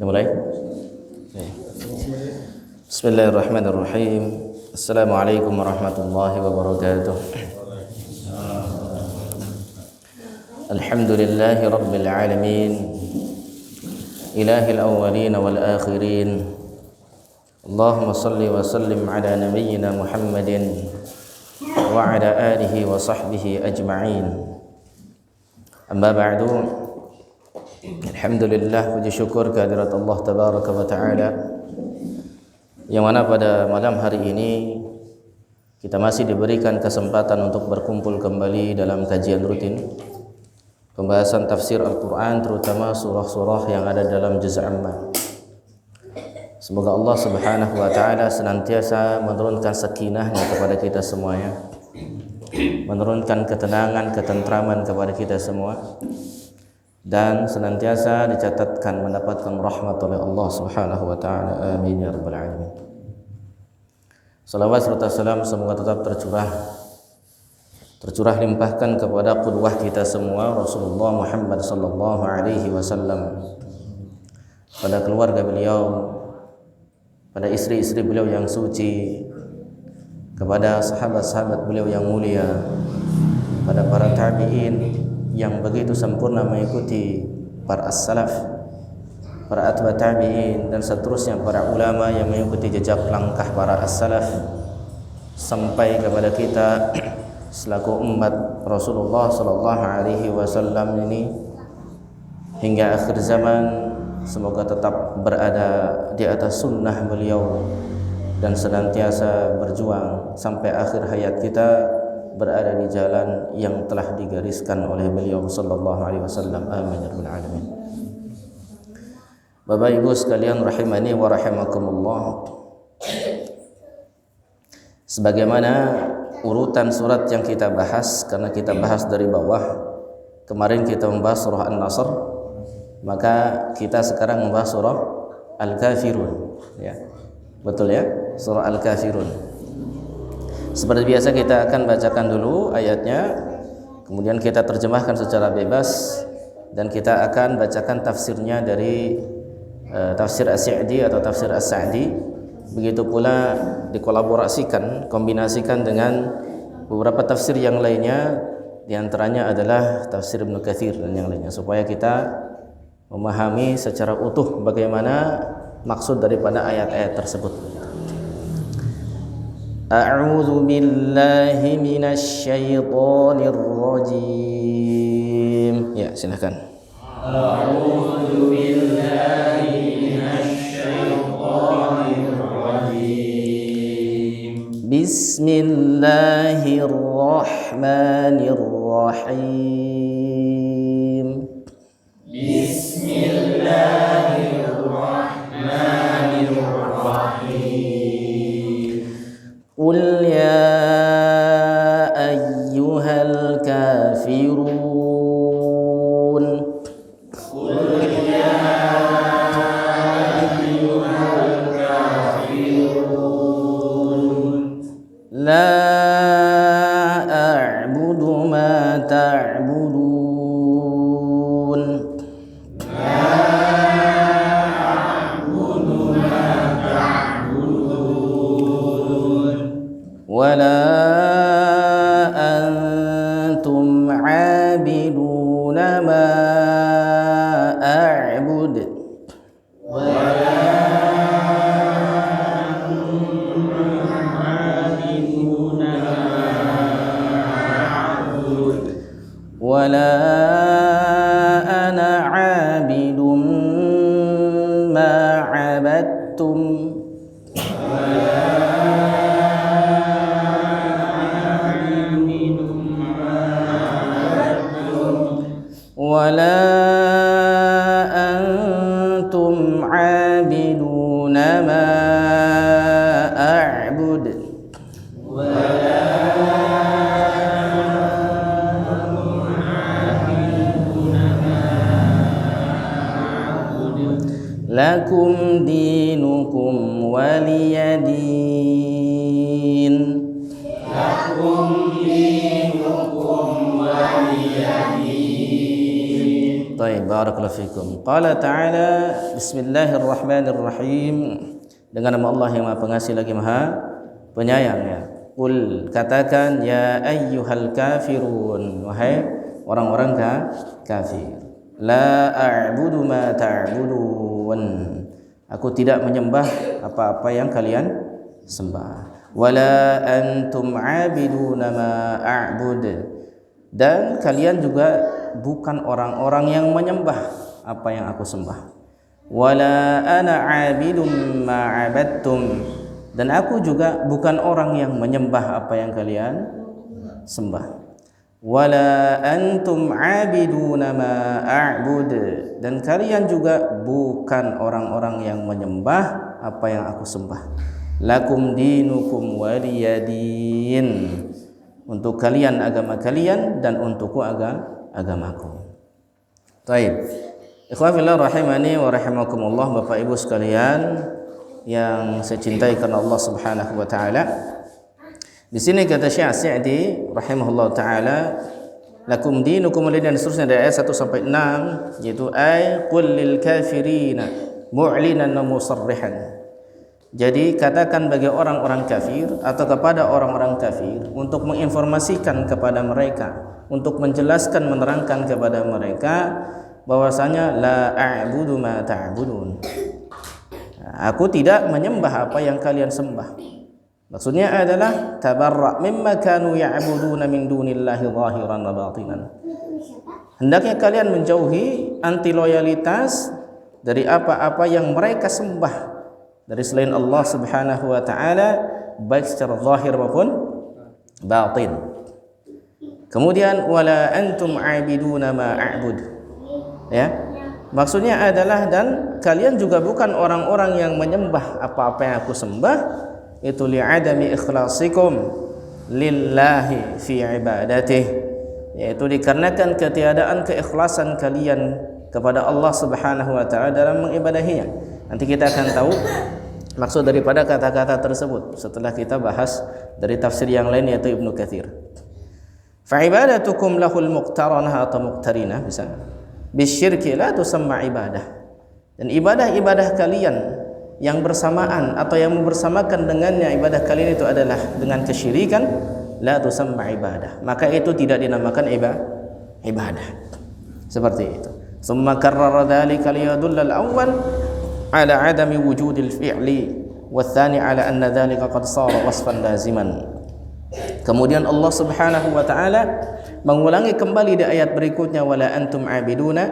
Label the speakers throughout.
Speaker 1: Mulai. Bismillahirrahmanirrahim. Assalamualaikum warahmatullahi wabarakatuh. Alhamdulillahi rabbil alamin. Ilahil awwalin wal akhirin. Allahumma salli wa sallim ala nabiyyina Muhammadin wa ala alihi wa sahbihi ajma'in. Amma ba'du. Alhamdulillah, puji syukur kehadirat Allah Tabaraka wa Ta'ala, yang mana pada malam hari ini kita masih diberikan kesempatan untuk berkumpul kembali dalam kajian rutin pembahasan tafsir Al-Quran, terutama surah-surah yang ada dalam juz' amma. Semoga Allah Subhanahu wa Ta'ala senantiasa menurunkan sakinahnya kepada kita semuanya, menurunkan ketenangan, ketentraman kepada kita semua, dan senantiasa dicatatkan mendapatkan rahmat oleh Allah Subhanahu wa Ta'ala. Amin ya rabbal alamin. Salawat serta salam semoga tetap tercurah limpahkan kepada qudwah kita semua, Rasulullah Muhammad sallallahu alaihi wasallam, pada keluarga beliau, pada istri-istri beliau yang suci, kepada sahabat-sahabat beliau yang mulia, pada para tabi'in yang begitu sempurna mengikuti para as-salaf, para atba' tabi'in, dan seterusnya para ulama yang mengikuti jejak langkah para as-salaf sampai kepada kita selaku umat Rasulullah sallallahu alaihi wasallam ini hingga akhir zaman. Semoga tetap berada di atas sunnah beliau dan senantiasa berjuang sampai akhir hayat kita berada di jalan yang telah digariskan oleh beliau sallallahu alaihi wasallam. Amin ya rabbal alamin. Bapak Ibu sekalian rahimani wa rahimakumullah, sebagaimana urutan surat yang kita bahas, karena kita bahas dari bawah, kemarin kita membahas surah An-Nasr, maka kita sekarang membahas surah Al-Kafirun, ya. Betul ya, surah Al-Kafirun. Seperti biasa kita akan bacakan dulu ayatnya, kemudian kita terjemahkan secara bebas, dan kita akan bacakan tafsirnya dari tafsir As-Sa'di atau tafsir As-Sa'di. Begitu pula dikolaborasikan, kombinasikan dengan beberapa tafsir yang lainnya, diantaranya adalah tafsir Ibnu Katsir dan yang lainnya, supaya kita memahami secara utuh bagaimana maksud daripada ayat-ayat tersebut. A'udzu billahi minasy syaithanir rajim. Ya, silakan. A'udzu billahi minasy syaithanir rajim. Bismillahirrahmanirrahim. Bismillahirrahmanirrahim. Qul ya ayyuhal kafirun. Qul ya ayyuhal kafirun. La a'budu ma ta'budun. La a'budu ma ta'budun. Wala antum 'abiduna ma a'bud. Wala antum 'abiduna ma a'bud. Wala ana 'abidun ma 'abadtum. Wala antum 'abiduna ma a'bud. Wala antum 'abiduna ma a'bud. Lakum dinukum waliyadin. Lakum dinukum waliyadin. Baik, barakallahu fikum. Qala ta'ala, bismillahirrahmanirrahim. Dengan nama Allah yang Maha Pengasih lagi Maha Penyayang ya. Qul, katakan ya ayyuhal kafirun, wahai orang-orang kafir. La a'budu ma ta'budun. Aku tidak menyembah apa-apa yang kalian sembah. Wala antum 'abiduna ma a'bud. Dan kalian juga bukan orang-orang yang menyembah apa yang aku sembah. Wala ana 'abidum ma 'abadtum. Dan aku juga bukan orang yang menyembah apa yang kalian sembah. Wala antum 'abiduna ma a'bud. Dan kalian juga bukan orang-orang yang menyembah apa yang aku sembah. Lakum dinukum waliyadin. Untuk kalian agama kalian dan untukku agamaku. Baik. Ikhwan fillah rahimani wa rahimakumullah, Bapak Ibu sekalian yang saya cintai karena Allah Subhanahu wa taala. Di sini kata Syekh Sa'di rahimahullah taala, lakum dinukum waliyadin, seterusnya dari ayat 1 sampai 6, yaitu ay qul lil kafirina mu'linan wa musarrihan. Jadi katakan bagi orang-orang kafir atau kepada orang-orang kafir untuk menginformasikan kepada mereka, untuk menjelaskan, menerangkan kepada mereka bahwasanya la a'budu ma ta'budun. Aku tidak menyembah apa yang kalian sembah. Maksudnya adalah tabarra' mimma kanu ya'buduna min dunillahi zahiran wa batinan. Hendaknya kalian menjauhi anti loyalitas dari apa-apa yang mereka sembah dari selain Allah Subhanahu wa taala, baik secara zahir maupun batin. Kemudian wala antum 'abiduna ma a'bud. Ya. Maksudnya adalah dan kalian juga bukan orang-orang yang menyembah apa-apa yang aku sembah, itu li'adami ikhlasikum lillahi fi ibadatih, yaitu dikarenakan ketiadaan keikhlasan kalian kepada Allah Subhanahu wa taala dalam mengibadahinya. Nanti kita akan tahu maksud daripada kata-kata tersebut setelah kita bahas dari tafsir yang lain, yaitu Ibnu Katsir. Fa ibadatukum lahul muqtaranah atau muqtarinah, bisa bisyirki la tusamma ibadah. Dan ibadah-ibadah kalian yang bersamaan atau yang membersamakan dengannya ibadah kalian itu adalah dengan kesyirikan, la tusamma ibadah, maka itu tidak dinamakan ibadah. Seperti itu. Summa karrara dzalika liyadulla al-awwal ala adami wujudil fi'li wathani ala anna dhalika qad sara wasfan laziman. Kemudian Allah Subhanahu wa taala mengulangi kembali di ayat berikutnya, wala antum abiduna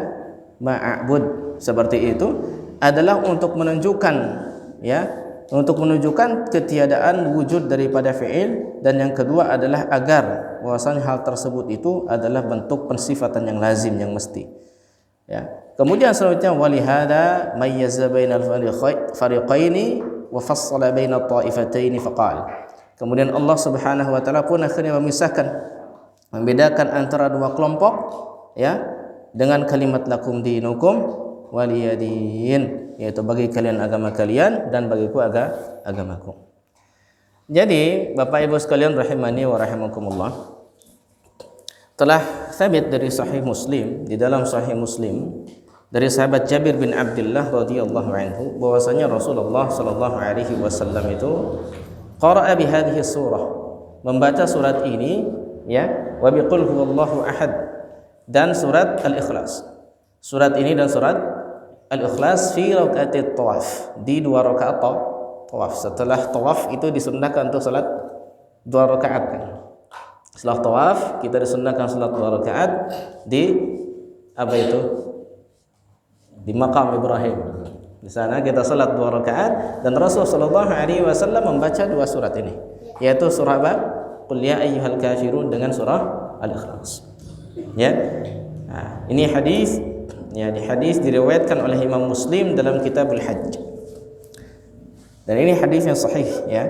Speaker 1: ma'abud. Seperti itu adalah untuk menunjukkan, ya, untuk menunjukkan ketiadaan wujud daripada fi'il, dan yang kedua adalah agar bahwasanya hal tersebut itu adalah bentuk pensifatan yang lazim, yang mesti. Ya. Kemudian selanjutnya walihada mayyaza bainal fariqaini wa fassala bainat ta'ifataini faqala. Kemudian Allah Subhanahu wa taala pun akhirnya memisahkan, membedakan antara dua kelompok, ya, dengan kalimat lakum dinukum waliyadin, yaitu bagi kalian agama kalian dan bagiku agamaku. Jadi Bapak Ibu sekalian rahimani wa rahimakumullah, telah sabit dari Sahih Muslim, di dalam Sahih Muslim dari sahabat Jabir bin Abdullah radhiyallahu anhu, bahwasanya Rasulullah sallallahu alaihi wasallam itu qara'a bi hadhihi surah, membaca surat ini, ya, wa bi qul huwallahu ahad, dan surat Al-Ikhlas. Surat ini dan surat Al-Ikhlas fi rakaat tawaf, di dua rakaat tawaf. Setelah tawaf itu disunnahkan untuk salat dua rakaat kan. Setelah tawaf kita disunnahkan salat dua rakaat di apa itu? Di maqam Ibrahim. Di sana kita salat dua rakaat dan Rasul sallallahu alaihi wasallam membaca dua surat ini, yaitu surah apa? Qul ya ayyuhal kafirun dengan surah Al-Ikhlas. Ya. Nah, ini hadis, ya, di hadis diriwayatkan oleh Imam Muslim dalam Kitabul Hajj. Dan ini hadis yang sahih, ya.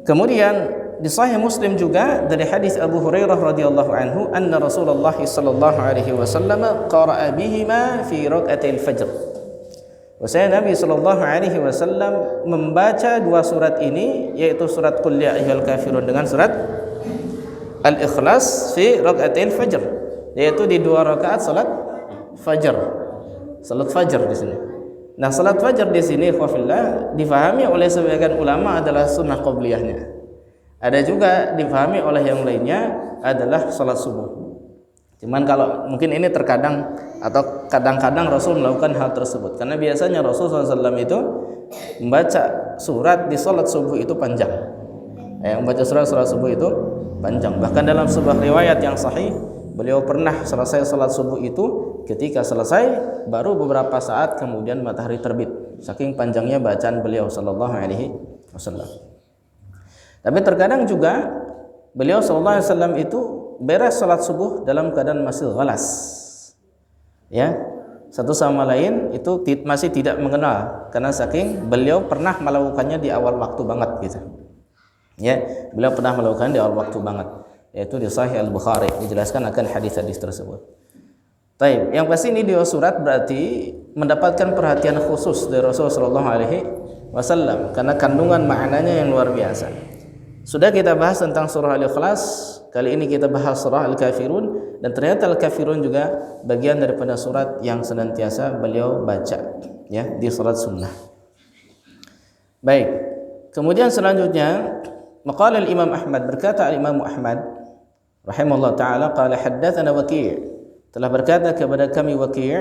Speaker 1: Kemudian di Sahih Muslim juga dari hadis Abu Hurairah radhiyallahu anhu, anna Rasulullah sallallahu alaihi wasallam qara'a bihima fi rak'atil fajr. Bahwasanya Nabi sallallahu alaihi wasallam membaca dua surat ini, yaitu surat Qul ya ayyuhal kafirun dengan surat Al-Ikhlas fi rak'atil fajr, yaitu di dua rakaat salat fajar. Salat fajar di sini. Nah, salat fajar di sini ikhwafillah difahami oleh sebagian ulama adalah sunnah qabliyahnya. Ada juga difahami oleh yang lainnya adalah salat subuh. Cuman kalau mungkin ini terkadang atau kadang-kadang Rasul melakukan hal tersebut karena biasanya Rasul SAW itu membaca surat di salat subuh itu panjang. Membaca surat subuh itu panjang. Bahkan dalam sebuah riwayat yang sahih, beliau pernah selesai salat subuh itu ketika selesai baru beberapa saat kemudian matahari terbit. Saking panjangnya bacaan beliau sallallahu alaihi wasallam. Tapi terkadang juga beliau sallallahu alaihi wasallam itu beres salat subuh dalam keadaan masih ghalas. Ya, satu sama lain itu masih tidak mengenal karena saking beliau pernah melakukannya di awal waktu banget gitu. Ya, beliau pernah melakukan di awal waktu banget, yaitu di Sahih Al-Bukhari dijelaskan akan hadis-hadis tersebut. Taib, yang pasti ini dua surat berarti mendapatkan perhatian khusus dari Rasulullah sallallahu alaihi wasallam karena kandungan maknanya yang luar biasa. Sudah kita bahas tentang surah Al-Ikhlas, kali ini kita bahas surah Al-Kafirun dan ternyata Al-Kafirun juga bagian daripada surat yang senantiasa beliau baca ya di salat sunnah. Baik. Kemudian selanjutnya maqala al-Imam Ahmad, berkata al-Imam Ahmad rahimahullah taala qala haddatsana Waqi', telah berkata kepada kami Waqi',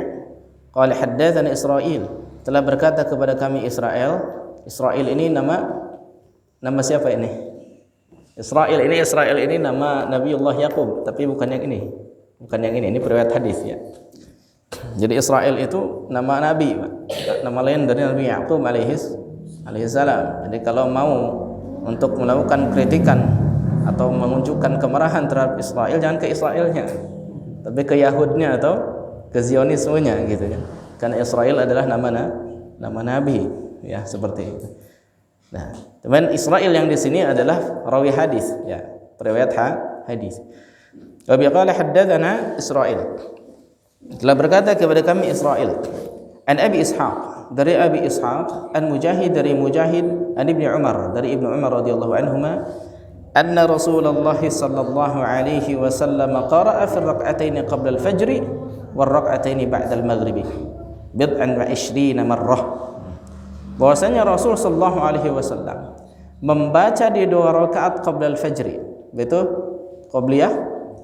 Speaker 1: qala haddatsana Israil, telah berkata kepada kami Israel. Israil ini nama siapa ini? Israil ini nama Nabiullah Yaqub, tapi bukan yang ini. Bukan yang ini periwayat hadis ya. Jadi Israil itu nama nabi, nama lain dari Nabi Yaqub alaihi salam. Jadi kalau mau untuk melakukan kritikan atau menunjukkan kemarahan terhadap Israel, jangan ke Israelnya, tapi ke Yahudnya atau ke Zionismenya gitu kan. Karena Israel adalah nama nabi ya, seperti itu. Nah, teman Israel yang di sini adalah rawi hadis ya, periwayat hadis. Wa biqala haddatsana Israil, telah berkata kepada kami Israil an Abi Ishaq, dari Abi Ishaq, an Mujahid, dari Mujahid, an Ibnu Umar, dari Ibnu Umar radhiyallahu anhuma, anna Rasulullah sallallahu alaihi wasallam qara'a fi ar-rak'atayn qabla al-fajr wa ar-rak'atayn ba'da al-maghrib bid'an wa 20 marrah. Bahwasanya Rasul sallallahu alaihi wasallam membaca di 2 rakaat qabla al-fajr, itu qabliyah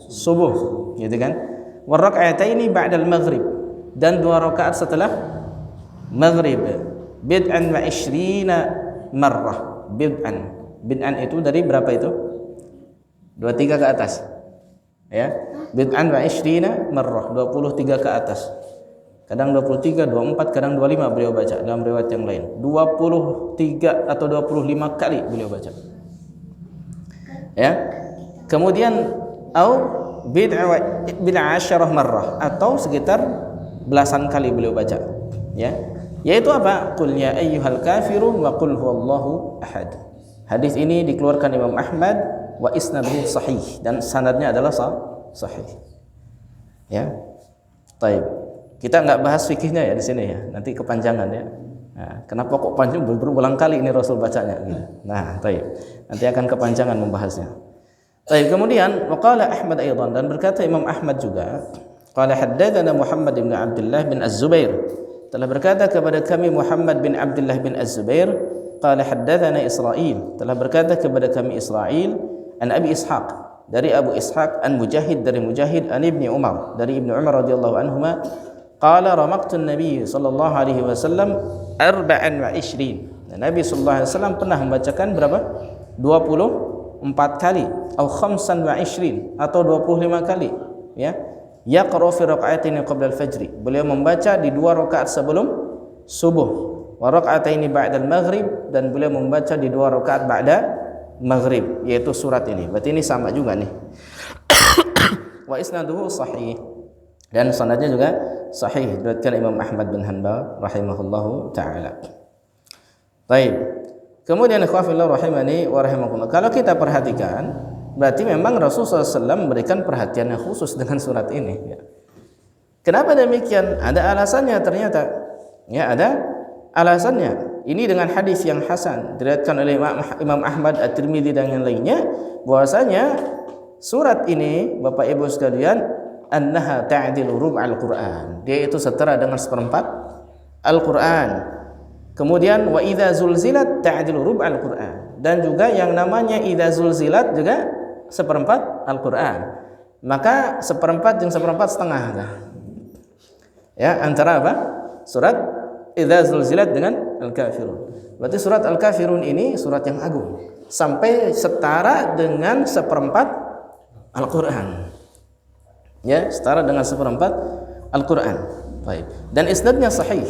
Speaker 1: subuh gitu kan, wa rak'ataini ba'da al-maghrib, dan 2 rakaat setelah maghrib, bid'an wa 20 marrah. Bid'an itu dari berapa itu? 23 ke atas ya, bid'an wa 20 marrah, 23 ke atas. Kadang 23, 24, kadang 25 beliau baca dalam riwayat yang lain. 23 atau 25 kali beliau baca. Ya. Kemudian au bid'a asyarah marrah, atau sekitar belasan kali beliau baca. Ya. Yaitu apa? Qul ya ayyuhal kafirun wa qul huwallahu ahad. Hadis ini dikeluarkan Imam Ahmad wa isnaduhu sahih, dan sanadnya adalah sahih. Ya. Baik. Kita nggak bahas fikihnya ya di sini ya, nanti kepanjangan ya. Nah, kenapa kok panjang, berulang kali ini Rasul bacanya gitu. Nah, baik. Nanti akan kepanjangan membahasnya. Baik, kemudian waqala Ahmad aidan, dan berkata Imam Ahmad juga, qala haddatsana Muhammad bin Abdullah bin Az-Zubair, telah berkata kepada kami Muhammad bin Abdullah bin Az-Zubair, qala haddatsana Israil, telah berkata kepada kami Israil, an Abi Ishaq, dari Abu Ishaq, an Mujahid, dari Mujahid, an Ibnu Umar, dari Ibnu Umar radhiyallahu anhuma, qala ramaqtu an-nabiy sallallahu alaihi wasallam 24. Nabi sallallahu alaihi wasallam pernah membacakan berapa? 24 kali, atau 25 atau 25 kali ya. Yaqra fi raka'ataini qabla al-fajr, beliau membaca di 2 rakaat sebelum subuh, wa raka'ataini ba'da al-maghrib, dan beliau membaca di 2 rakaat ba'da maghrib, yaitu surat ini. Berarti ini sama juga nih. Wa isnaduhu sahih, dan sanadnya juga sahih, diriwayatkan Imam Ahmad bin Hanbal rahimahullahu taala. Baik. Kemudian ikhwafillah rahimani wa rahimakumullah, kalau kita perhatikan berarti memang Rasulullah SAW memberikan perhatian yang khusus dengan surat ini ya. Kenapa demikian? Ada alasannya ternyata. Ya, ada alasannya. Ini dengan hadis yang hasan diriwayatkan oleh Imam Ahmad, At-Tirmidzi dan yang lainnya, bahwasanya surat ini Bapak Ibu sekalian annaha ta'dilu rub'al Qur'an. Dia itu setara dengan seperempat Al-Qur'an. Kemudian wa idza zulzilat ta'dilu rub'al Qur'an. Dan juga yang namanya idza zulzilat juga seperempat Al-Qur'an. Maka seperempat dan seperempat setengah. Ya, antara apa? Surat idza zulzilat dengan Al-Kafirun. Berarti surat Al-Kafirun ini surat yang agung, sampai setara dengan seperempat Al-Qur'an. Ya, setara dengan seperempat Al-Qur'an. Baik. Dan isnadnya sahih.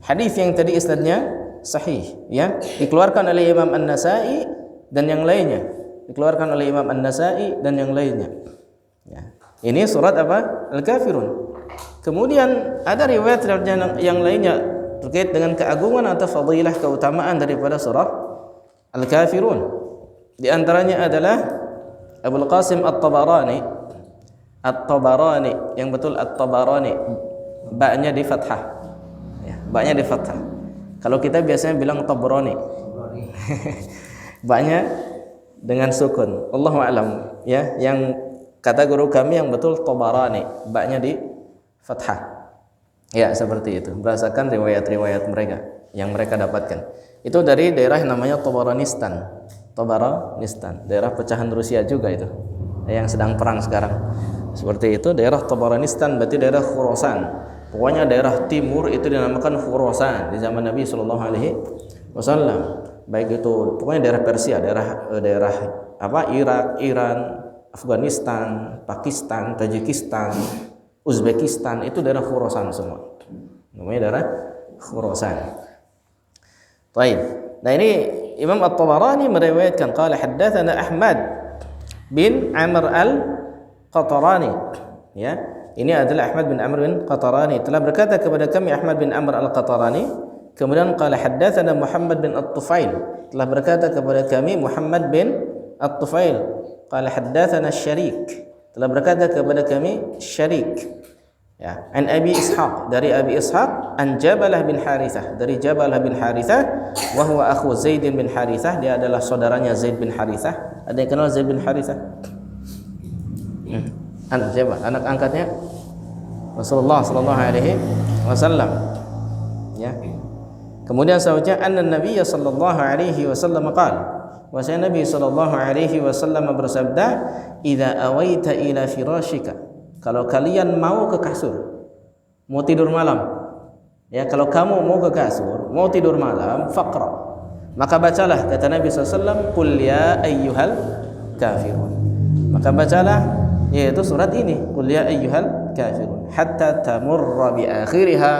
Speaker 1: Hadis yang tadi isnadnya sahih, ya, dikeluarkan oleh Imam An-Nasa'i dan yang lainnya. Dikeluarkan oleh Imam An-Nasa'i dan yang lainnya. Ya. Ini surat apa? Al-Kafirun. Kemudian ada riwayat yang lainnya terkait dengan keagungan atau fadilah keutamaan daripada surah Al-Kafirun. Di antaranya adalah Abul Qasim At-Tabarani. At-Tabarani, yang betul At-Tabarani, ba-nya di fathah. Ya, ba-nya di fathah. Kalau kita biasanya bilang Tabrani. Ba-nya dengan sukun. Allahu a'lam, ya. Yang kata guru kami yang betul Tabarani, ba-nya di fathah. Ya, seperti itu. Berdasarkan riwayat-riwayat mereka yang mereka dapatkan. Itu dari daerah yang namanya Tabaranistan. Tabaranistan, daerah pecahan Rusia juga itu, yang sedang perang sekarang. Seperti itu, daerah Tabaranistan berarti daerah Khurasan. Pokoknya daerah timur itu dinamakan Khurasan di zaman Nabi sallallahu alaihi wasallam. Baik itu pokoknya daerah Persia, daerah apa? Irak, Iran, Afghanistan, Pakistan, Tajikistan, Uzbekistan, itu daerah Khurasan semua. Namanya daerah Khurasan. Baik. Nah, ini Imam At-Tabarani meriwayatkan qala haddatsana Ahmad bin Amr al-Qatarani. Ya, ini adalah Ahmad bin Amr bin Qatarani telah berkata kepada kami Ahmad bin Amr al-Qatarani. Kemudian qala haddatsana Muhammad bin At-Tufail telah berkata kepada kami Muhammad bin At-Tufail. Qala haddatsana Syarik telah berkata kepada kami Syarik. Ya, an Abi Ishaq, dari Abi Ishaq, an Jabalah bin Harithah, dari Jabalah bin Harithah, wa huwa akhu Zaid bin Harithah, dia adalah saudaranya Zaid bin Harithah. Ada yang kenal Zaid bin Harithah? Anak siapa? Anak angkatnya Rasulullah sallallahu alaihi wasallam. Ya. Kemudian selanjutnya anna Nabiy sallallahu alaihi wasallam qala, bahwa Nabi sallallahu alaihi wasallam bersabda, "Idza awaita ila firashika," kalau kalian mau ke kasur, mau tidur malam, ya, kalau kamu mau ke kasur, mau tidur malam, faqra, maka bacalah, kata Nabi SAW, qul ya ayyuhal kafirun, maka bacalah, yaitu surat ini, qul ya ayyuhal kafirun, hatta tamurra bi akhiriha,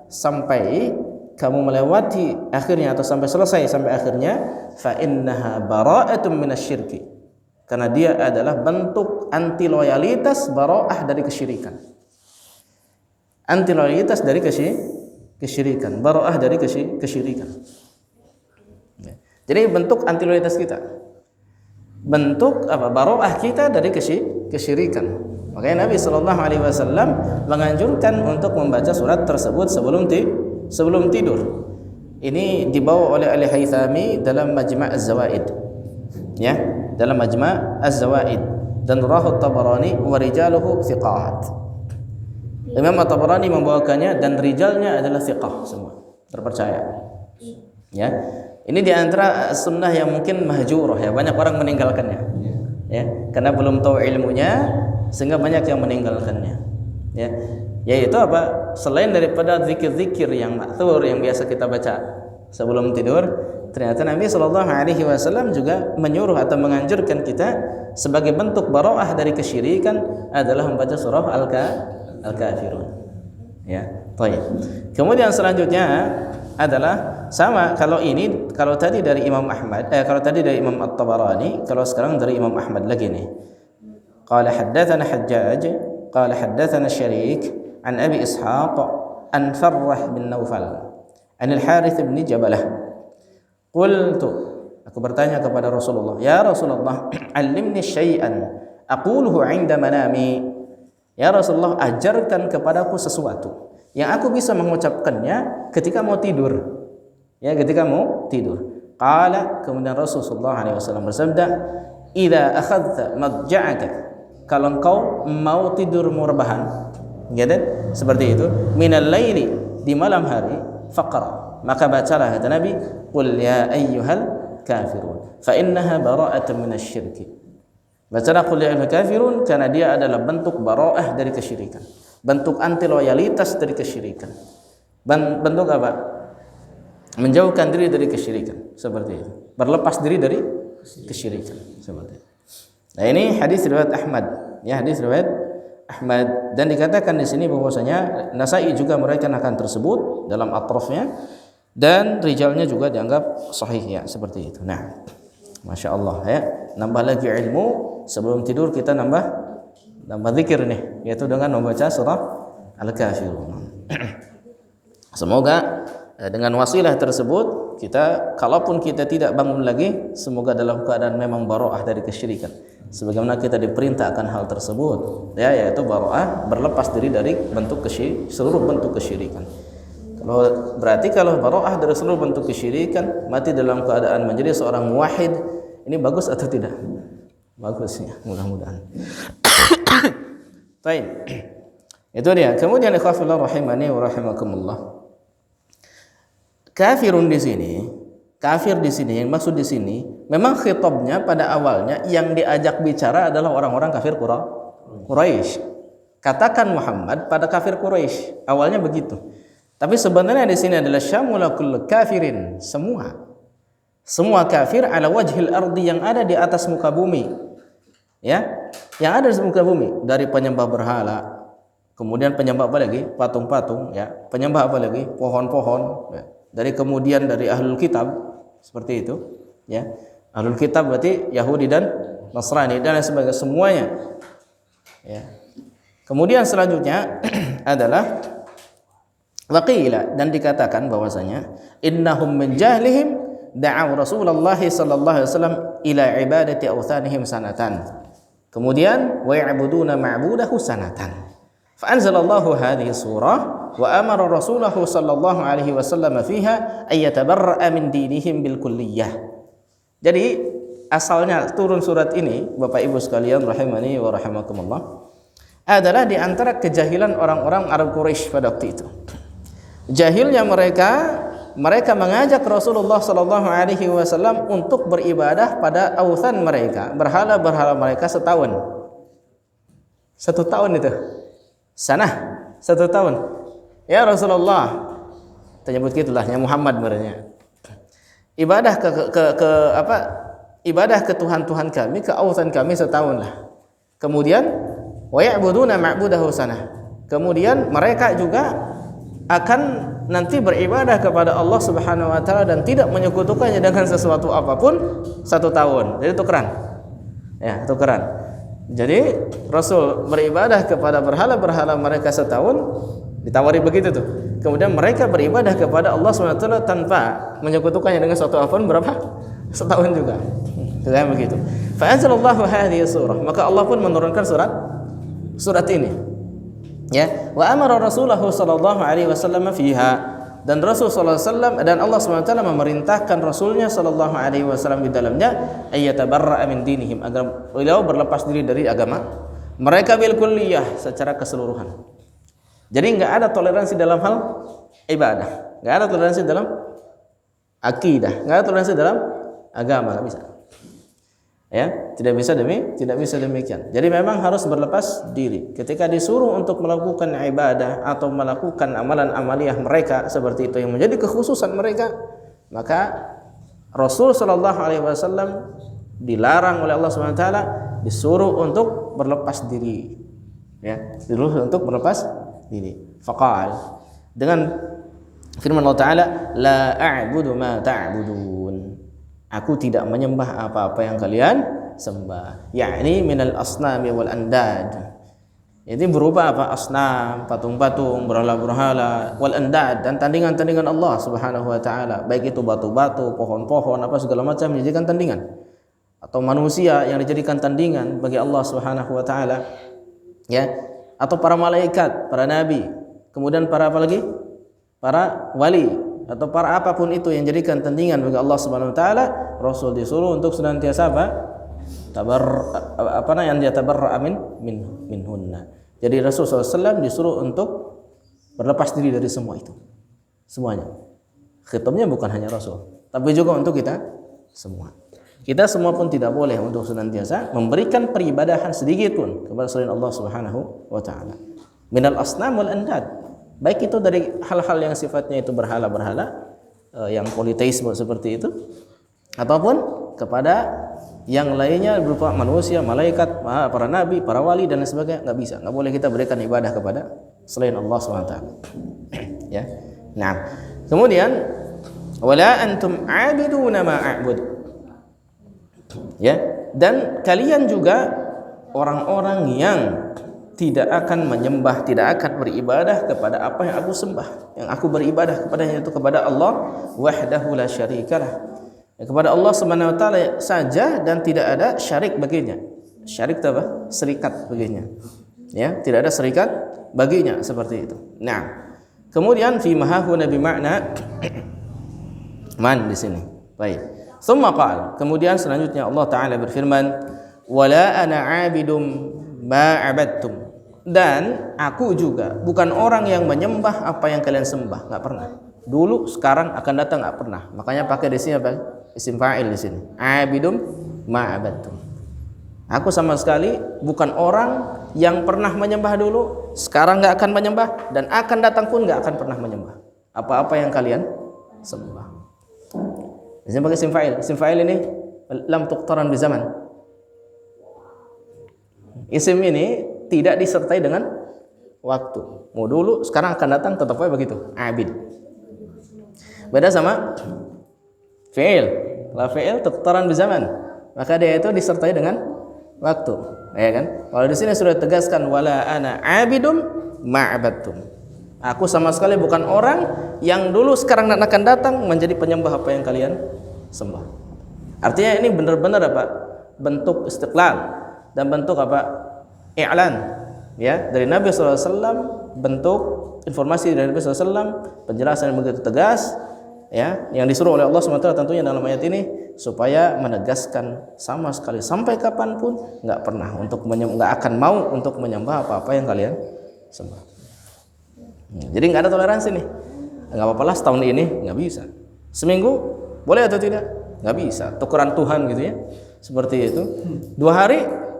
Speaker 1: sampai kamu melewati akhirnya atau sampai selesai sampai akhirnya, fa innaha bara'atun minasyirki, karena dia adalah bentuk anti loyalitas, bara'ah dari kesyirikan. Anti loyalitas dari kesyirikan, bara'ah dari kesyirikan. Ya. Jadi bentuk anti loyalitas kita, bentuk apa? Bara'ah kita dari kesyirikan. Makanya Nabi sallallahu alaihi wasallam menganjurkan untuk membaca surat tersebut sebelum tidur. Ini dibawa oleh Al-Haythami dalam Majma' Az-Zawaid. Ya, dalam Majma' Az-Zawaid, dan rawahu Tabarani wa rijaluhu thiqat. Imam At-Tabarani membawakannya dan rijalnya adalah thiqah, semua terpercaya. Ya. Ini di antara sunnah yang mungkin mahjurah, ya, banyak orang meninggalkannya. Ya, karena belum tahu ilmunya sehingga banyak yang meninggalkannya. Ya. Yaitu apa? Selain daripada zikir-zikir yang ma'thur yang biasa kita baca sebelum tidur, ternyata Nabi sallallahu alaihi wasallam juga menyuruh atau menganjurkan kita sebagai bentuk bara'ah dari kesyirikan adalah membaca surah Al-Kafirun. Ya, baik. Kemudian selanjutnya adalah sama, kalau tadi dari Imam Ahmad, kalau tadi dari Imam At-Tabarani, kalau sekarang dari Imam Ahmad lagi nih. Qala haddatsana Hajjaj, qala haddatsana Syarik an Abi Ishaq an Farrah bin Naufal an Al-Harith bin Jabalah. Qultu, aku bertanya kepada Rasulullah, ya Rasulullah, alimni syai'an aquluhu 'inda manami. Ya Rasulullah, ajarkan kepadaku sesuatu yang aku bisa mengucapkannya ketika mau tidur. Ya, ketika mau tidur. Qala, kemudian Rasulullah SAW bersabda, idza akhadta madja'aka, kalau engkau mau tidur rebahan, gitu, seperti itu, minal laili, di malam hari, faqra, maka bacalah kata Nabi, qul ya ayyuhal kafirun, fa innaha bara'atun minasyirki. Bacalah qul ya ayyuhal kafirun karena dia adalah bentuk bara'ah dari kesyirikan, bentuk anti loyalitas dari kesyirikan. Bentuk apa? Menjauhkan diri dari kesyirikan, seperti itu. Berlepas diri dari kesyirikan, seperti itu. Nah, ini hadis riwayat Ahmad, ya, hadis riwayat Ahmad, dan dikatakan di sini bahwasanya Nasa'i juga meriwayatkan akan tersebut dalam atrafnya, dan rijalnya juga dianggap sahih, ya, seperti itu. Nah, Masya Allah, ya, nambah lagi ilmu sebelum tidur, kita nambah zikir nih, yaitu dengan membaca surah Al-Kafirun. Semoga dengan wasilah tersebut kita, kalaupun kita tidak bangun lagi, semoga dalam keadaan memang bara'ah dari kesyirikan, sebagaimana kita diperintah akan hal tersebut, ya, yaitu bara'ah, berlepas diri dari seluruh bentuk kesyirikan. Berarti kalau bara'ah dari seluruh bentuk kesyirikan, mati dalam keadaan menjadi seorang muwahhid, ini bagus atau tidak? Bagus, ya, mudah-mudahan. Baik. Itu dia. Kemudian ikhwafillah rahimani wa rahimakumullah. Kafir di sini yang maksud di sini memang khitabnya pada awalnya yang diajak bicara adalah orang-orang kafir Quraisy. Katakan Muhammad pada kafir Quraisy. Awalnya begitu. Tapi sebenarnya di sini adalah syamula kullu kafirin, semua kafir ala wajhil ardi, yang ada di atas muka bumi. Ya, yang ada di muka bumi, dari penyembah berhala, kemudian penyembah apa lagi? Patung-patung, ya. Penyembah apa lagi? Pohon-pohon, ya. Dari kemudian dari ahlul kitab, seperti itu, ya. Ahlul kitab berarti Yahudi dan Nasrani dan sebagainya, semuanya, ya. Kemudian selanjutnya adalah waqila, dan dikatakan bahwasanya innahum min jahlihim da'aw Rasulullah sallallahu alaihi wasallam ila ibadati awthanihim sanatan. Kemudian wa ya'buduna ma'budahu sanatan. Fa anzalallahu hadhihi surah wa amara Rasulahu sallallahu alaihi wasallam fiha ay yatabarra'a min dinihim bil kulliyah. Jadi asalnya turun surat ini, Bapak Ibu sekalian rahimani wa rahimakumullah, adalah di antara kejahilan orang-orang Arab Quraisy pada waktu itu. Jahilnya mereka mengajak Rasulullah sallallahu alaihi wasallam untuk beribadah pada authan mereka, berhala-berhala mereka setahun. 1 tahun itu. Sanah 1 tahun. Ya Rasulullah, ternyebut gitulah, ya Muhammad berenya. Ibadah ibadah ke Tuhan-Tuhan kami, ke authan kami setahun lah. Kemudian wa ya'buduna ma'budahu sanah. Kemudian mereka juga akan nanti beribadah kepada Allah Subhanahu wa taala dan tidak menyekutukannya dengan sesuatu apapun 1 tahun. Jadi tukeran. Ya, tukeran. Jadi Rasul beribadah kepada berhala-berhala mereka setahun, ditawari begitu tuh. Kemudian mereka beribadah kepada Allah Subhanahu wa taala tanpa menyekutukannya dengan sesuatu apapun berapa? Setahun juga. Kayak begitu. Fa anzalallahu hadhihi surah, maka Allah pun menurunkan surat ini. Ya, wa amara Rasulullah sallallahu alaihi wasallam fiha, dan Rasul sallallahu alaihi wasallam dan Allah Subhanahu wa taala memerintahkan Rasulnya sallallahu alaihi wasallam di dalamnya ayyatabarra'a min dinihim, agar beliau berlepas diri dari agama mereka bil kulliyah, secara keseluruhan. Jadi enggak ada toleransi dalam hal ibadah, enggak ada toleransi dalam akidah, enggak ada toleransi dalam agama, enggak bisa. Ya, tidak bisa demikian. Jadi memang harus berlepas diri ketika disuruh untuk melakukan ibadah atau melakukan amalan amaliyah mereka seperti itu yang menjadi kekhususan mereka, maka Rasul sallallahu alaihi wasallam dilarang oleh Allah Subhanahu wa taala, disuruh untuk berlepas diri. Ya, disuruh untuk berlepas diri. Faqal, dengan firman Allah taala, la a'budu ma ta'budun. Aku tidak menyembah apa-apa yang kalian sembah. Yakni minal asnami wal andad. Ini berupa apa? Asnam, patung-patung, berhala-berhala, wal andad, dan tandingan-tandingan Allah Subhanahu wa taala. Baik itu batu-batu, pohon-pohon, apa segala macam dijadikan tandingan. Atau manusia yang dijadikan tandingan bagi Allah Subhanahu wa taala. Ya, atau para malaikat, para nabi, kemudian para apa lagi? Para wali, atau para apapun itu yang jadikan tandingan bagi Allah Subhanahu wa taala, Rasul disuruh untuk senantiasa apa? yang dia tabarra minhunna. Jadi Rasulullah SAW disuruh untuk berlepas diri dari semua itu, semuanya. Khitabnya bukan hanya Rasul, tapi juga untuk kita semua. Kita semua pun tidak boleh untuk senantiasa memberikan peribadahan sedikit pun kepada selain Allah Subhanahu wa taala. Minal asnam wal andad. Baik itu dari hal-hal yang sifatnya itu berhala-berhala, yang politeisme seperti itu, ataupun kepada yang lainnya berupa manusia, malaikat, para nabi, para wali dan lain sebagainya. Nggak bisa, nggak boleh kita berikan ibadah kepada selain Allah SWT. Ya. Nah, kemudian wala antum abiduna ma a'bud. Ya, dan kalian juga orang-orang yang tidak akan menyembah, tidak akan beribadah kepada apa yang aku sembah. Yang aku beribadah kepadanya itu kepada Allah wahdahu la syarikalah. Kepada Allah Subhanahu wa taala saja dan tidak ada syarik baginya. Syarik itu apa? Serikat baginya. Ya, tidak ada serikat baginya seperti itu. Nah, kemudian fi mahahuna bi makna man di sini. Baik. Tsumma qala, kemudian selanjutnya Allah taala berfirman, "Wala ana 'abidum ma 'abadtum." Dan aku juga bukan orang yang menyembah apa yang kalian sembah, enggak pernah. Dulu, sekarang, akan datang enggak pernah. Makanya pakai di sini apa? Isim fa'il di sini. Abidum ma'abadtum. Aku sama sekali bukan orang yang pernah menyembah dulu, sekarang enggak akan menyembah, dan akan datang pun enggak akan pernah menyembah apa-apa yang kalian sembah. Di sini pakai isim fa'il. Isim fa'il ini lam tuqtaran bi zaman. Isim ini tidak disertai dengan waktu. Mau dulu, sekarang akan datang, tetap aja begitu. Abid. Beda sama fi'il. La fi'il tuqtaran bi zaman. Maka dia itu disertai dengan waktu. Ya kan? Kalau di sini sudah tegaskan wala ana abidum ma'abadtum. Aku sama sekali bukan orang yang dulu, sekarang dan akan datang menjadi penyembah apa yang kalian sembah. Artinya ini benar-benar apa? Bentuk istiqlal dan bentuk apa? I'lan, ya, dari Nabi SAW, bentuk informasi dari Nabi SAW, penjelasan yang begitu tegas, ya, yang disuruh oleh Allah SWT tentunya dalam ayat ini supaya menegaskan sama sekali sampai kapanpun nggak akan mau untuk menyembah apa-apa yang kalian sembah. Jadi nggak ada toleransi nih. Nggak apa-apa lah setahun ini nggak bisa. Seminggu boleh atau tidak? Nggak bisa. Tukeran Tuhan gitu ya, seperti itu. 2 hari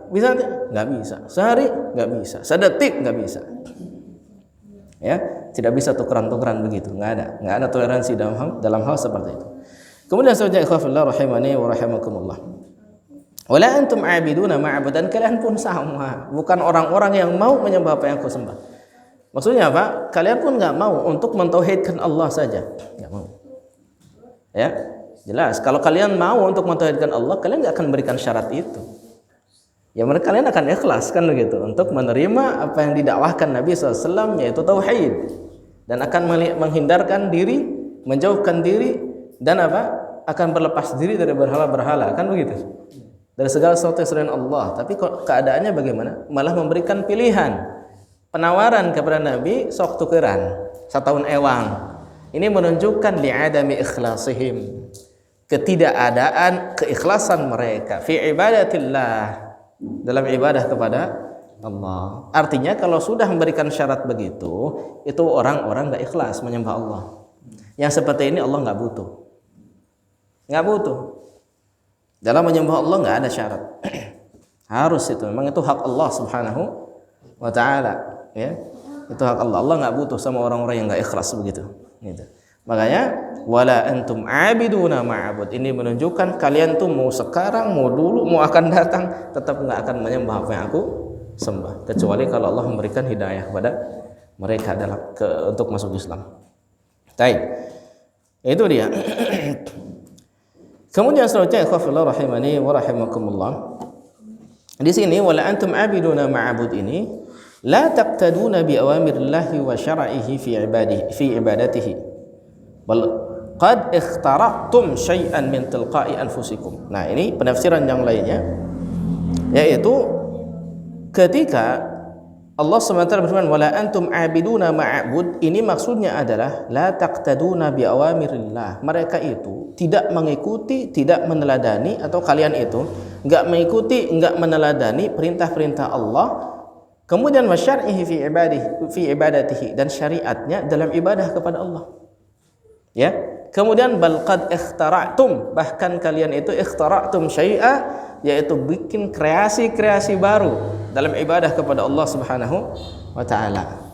Speaker 1: bisa nggak bisa, sehari nggak bisa, sedetik nggak bisa, ya, tidak bisa tukeran-tukeran begitu, nggak ada toleransi dalam hal seperti itu. Kemudian selanjutnya ikhwafillah rahimani wa rahimakumullah, wala antum abiduna ma'abud, dan kalian pun sama bukan orang-orang yang mau menyembah apa yang aku sembah. Maksudnya apa? Kalian pun nggak mau untuk mentauhidkan Allah saja, nggak mau, ya, jelas. Kalau kalian mau untuk mentauhidkan Allah, kalian nggak akan berikan syarat itu. Ya, mereka kalian akan ikhlas kan begitu untuk menerima apa yang didakwahkan Nabi SAW, yaitu tauhid, dan akan menghindarkan diri, menjauhkan diri, dan apa? Akan berlepas diri dari berhala-berhala kan begitu, dari segala sesuatu selain Allah. Tapi keadaannya bagaimana? Malah memberikan pilihan, penawaran kepada Nabi, sok tukeran 1 tahun ewang. Ini menunjukkan li'adami ikhlasihim, ketidakadaan keikhlasan mereka fi ibadatillah, dalam ibadah kepada Allah. Artinya kalau sudah memberikan syarat begitu, itu orang-orang nggak ikhlas menyembah Allah. Yang seperti ini Allah nggak butuh. Dalam menyembah Allah nggak ada syarat. Harus itu. Memang itu hak Allah Subhanahu wa taala, ya. Itu hak Allah. Allah nggak butuh sama orang-orang yang nggak ikhlas begitu. Gitu. Makanya wala antum abiduna ma'abud, ini menunjukkan kalian tuh mau sekarang, mau dulu, mau akan datang, tetap nggak akan menyembah apa yang aku sembah, kecuali kalau Allah memberikan hidayah kepada mereka untuk masuk Islam. Baik, itu dia. Kemudian selanjutnya ikhwafillah rahimani wa rahimakumullah, di sini wala antum abiduna ma'abud ini la taqtaduna bi awamirillahi wa syara'ihi fi ibadatihi, bal qad ikhtara'tum syai'an min tilqa'i anfusikum. Nah, ini penafsiran yang lainnya, yaitu ketika Allah SWT berfirman, wala antum abiduna ma'abud. Ini maksudnya adalah la taqtaduna bi awamirillah. Mereka itu tidak mengikuti, tidak meneladani, atau kalian itu enggak mengikuti, enggak meneladani perintah-perintah Allah. Kemudian wasyar'ihi fi ibadatihi, dan syariatnya dalam ibadah kepada Allah. Ya. Kemudian bal qad ikhtara'tum, bahkan kalian itu ikhtara'tum syai'a, yaitu bikin kreasi-kreasi baru dalam ibadah kepada Allah Subhanahu wa taala.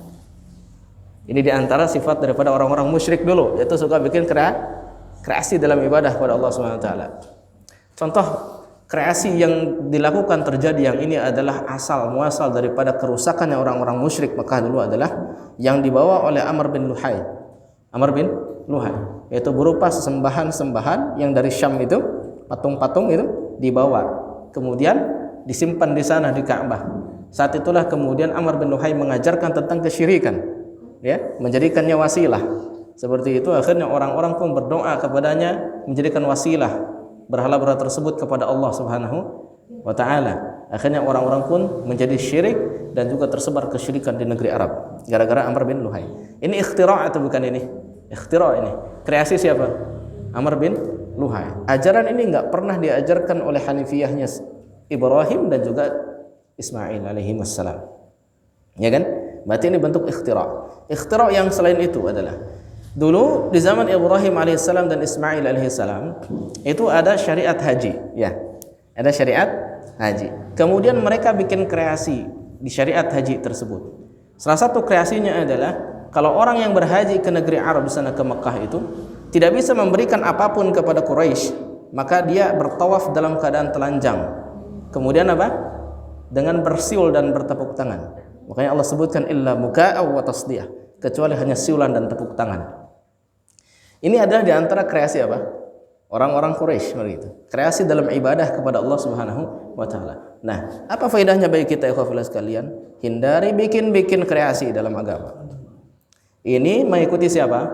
Speaker 1: Ini di antara sifat daripada orang-orang musyrik dulu, yaitu suka bikin kreasi dalam ibadah kepada Allah Subhanahu wa taala. Contoh kreasi yang dilakukan terjadi yang ini adalah asal muasal daripada kerusakan yang orang-orang musyrik Mekah dulu adalah yang dibawa oleh Amr bin Luhai. Amr bin Luhai, yaitu berupa sembahan-sembahan yang dari Syam itu, patung-patung itu dibawa, kemudian disimpan di sana di Ka'bah. Saat itulah kemudian Amr bin Luhai mengajarkan tentang kesyirikan, ya, menjadikannya wasilah. Seperti itu akhirnya orang-orang pun berdoa kepadanya, menjadikan wasilah berhala-berhala tersebut kepada Allah Subhanahu wa taala. Akhirnya orang-orang pun menjadi syirik dan juga tersebar kesyirikan di negeri Arab gara-gara Amr bin Luhai. Ini ikhtira' atau bukan ini? Ikhtira' ini. Kreasi siapa? Amr bin Luhai. Ajaran ini enggak pernah diajarkan oleh Hanifiyahnya Ibrahim dan juga Ismail alaihi wassalam. Ya kan? Berarti ini bentuk ikhtira'. Ikhtira' yang selain itu adalah dulu di zaman Ibrahim alaihissalam dan Ismail alaihissalam itu ada syariat haji, ya. Ada syariat haji. Kemudian mereka bikin kreasi di syariat haji tersebut. Salah satu kreasinya adalah kalau orang yang berhaji ke negeri Arab di sana ke Mekah itu tidak bisa memberikan apapun kepada Quraisy, maka dia bertawaf dalam keadaan telanjang. Kemudian apa? Dengan bersiul dan bertepuk tangan. Makanya Allah sebutkan illa muka'aw wa tasdiyah, kecuali hanya siulan dan tepuk tangan. Ini adalah di antara kreasi apa? Orang-orang Quraisy begitu. Kreasi dalam ibadah kepada Allah Subhanahu wa taala. Nah, apa faedahnya bagi kita ikhwah sekalian? Hindari bikin-bikin kreasi dalam agama. Ini mengikuti siapa?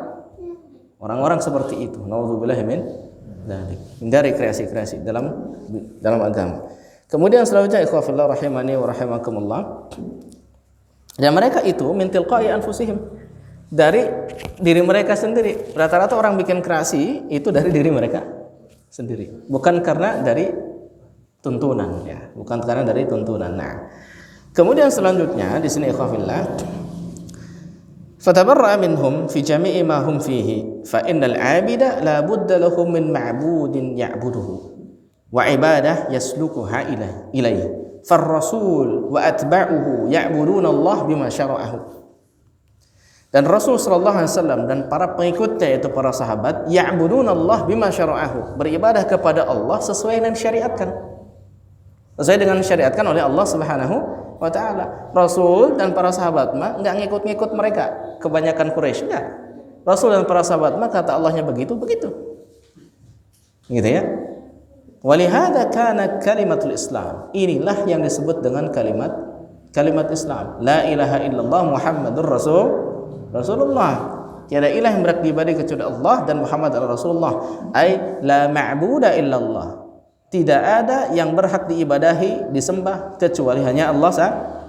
Speaker 1: Orang-orang seperti itu. Nauzubillah min dzalik. Hindari kreasi-kreasi dalam agama. Kemudian selanjutnya ikhwah fillah rahimani wa rahimakumullah. Dan mereka itu min tilqa'i anfusihim, dari diri mereka sendiri. Rata-rata orang bikin kreasi itu dari diri mereka sendiri, bukan karena dari tuntunan, ya, bukan karena dari tuntunan. Nah, kemudian selanjutnya di sini ikhwah fillah, fatabarra minhum fi jami'i ma hum fihi fa innal 'abida la budda lahum min ma'budin ya'buduhu wa ibadah yaslukuha ilaihi farrasul wa atba'uhu ya'buduna Allah bima syara'ahu. Dan Rasul sallallahu alaihi wasallam dan para pengikutnya yaitu para sahabat ya'buduna Allah bima syara'ahu, beribadah kepada Allah sesuai dengan syariatkan. Sesuai dengan syariatkan oleh Allah Subhanahu wa taala. Rasul dan para sahabat mah enggak ngikut-ngikut mereka, kebanyakan Quraisy enggak. Rasul dan para sahabat mah kata Allahnya begitu. Gitu ya. Walihada kana kalimatul Islam. Inilah yang disebut dengan kalimat Islam. La ilaha illallah Muhammadur Rasulullah. Tiada ilah yang berhak diibadahi kecuali Allah dan Muhammad adalah Rasulullah. Ai la ma'buda illallah. Tidak ada yang berhak diibadahi, disembah kecuali hanya Allah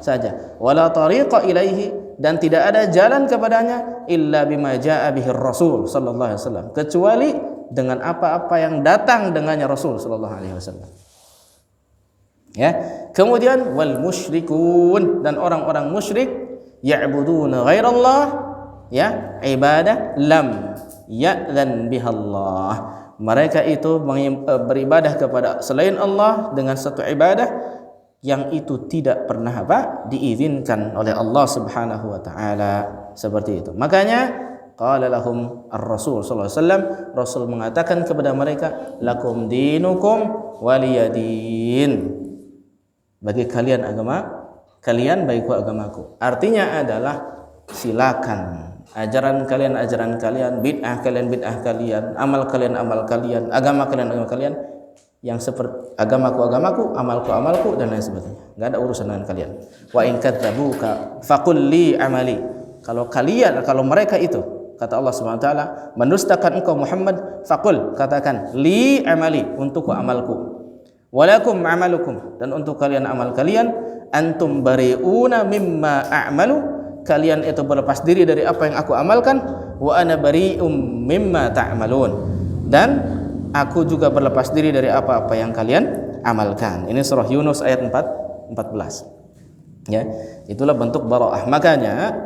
Speaker 1: saja. Wala tariqa ilaihi, dan tidak ada jalan kepadanya illa bima jaa bihi Rasul sallallahu alaihi wasallam, kecuali dengan apa-apa yang datang dengannya Rasul sallallahu alaihi wasallam. Ya. Kemudian wal musyrikun, dan orang-orang musyrik ya'buduna ghairallah, ya, ibadah lam ya'zan bihallah. Mereka itu beribadah kepada selain Allah dengan satu ibadah yang itu tidak pernah diizinkan oleh Allah Subhanahu wa taala, seperti itu. Makanya qala lahum ar-rasul sallallahu alaihi wasallam, Rasul mengatakan kepada mereka, lakum dinukum waliyadin. Bagi kalian agama kalian, bagiku agamaku. Artinya adalah silakan ajaran kalian, bid'ah kalian, amal kalian, agama kalian, yang seperti agamaku, amalku, dan lain sebagainya. Enggak ada urusan dengan kalian. Wa in kadzabuka faqul li amali. Kalau mereka itu, kata Allah Subhanahu wa taala, mendustakan engkau Muhammad, faqul, katakan, li amali, untukku amalku, walakum amalukum, dan untuk kalian amal kalian, antum bari'una mimma a'malu, kalian itu berlepas diri dari apa yang aku amalkan, wa ana bari'um mimma ta'malun, dan aku juga berlepas diri dari apa-apa yang kalian amalkan. Ini surah Yunus ayat 14. Ya, itulah bentuk bara'ah. Makanya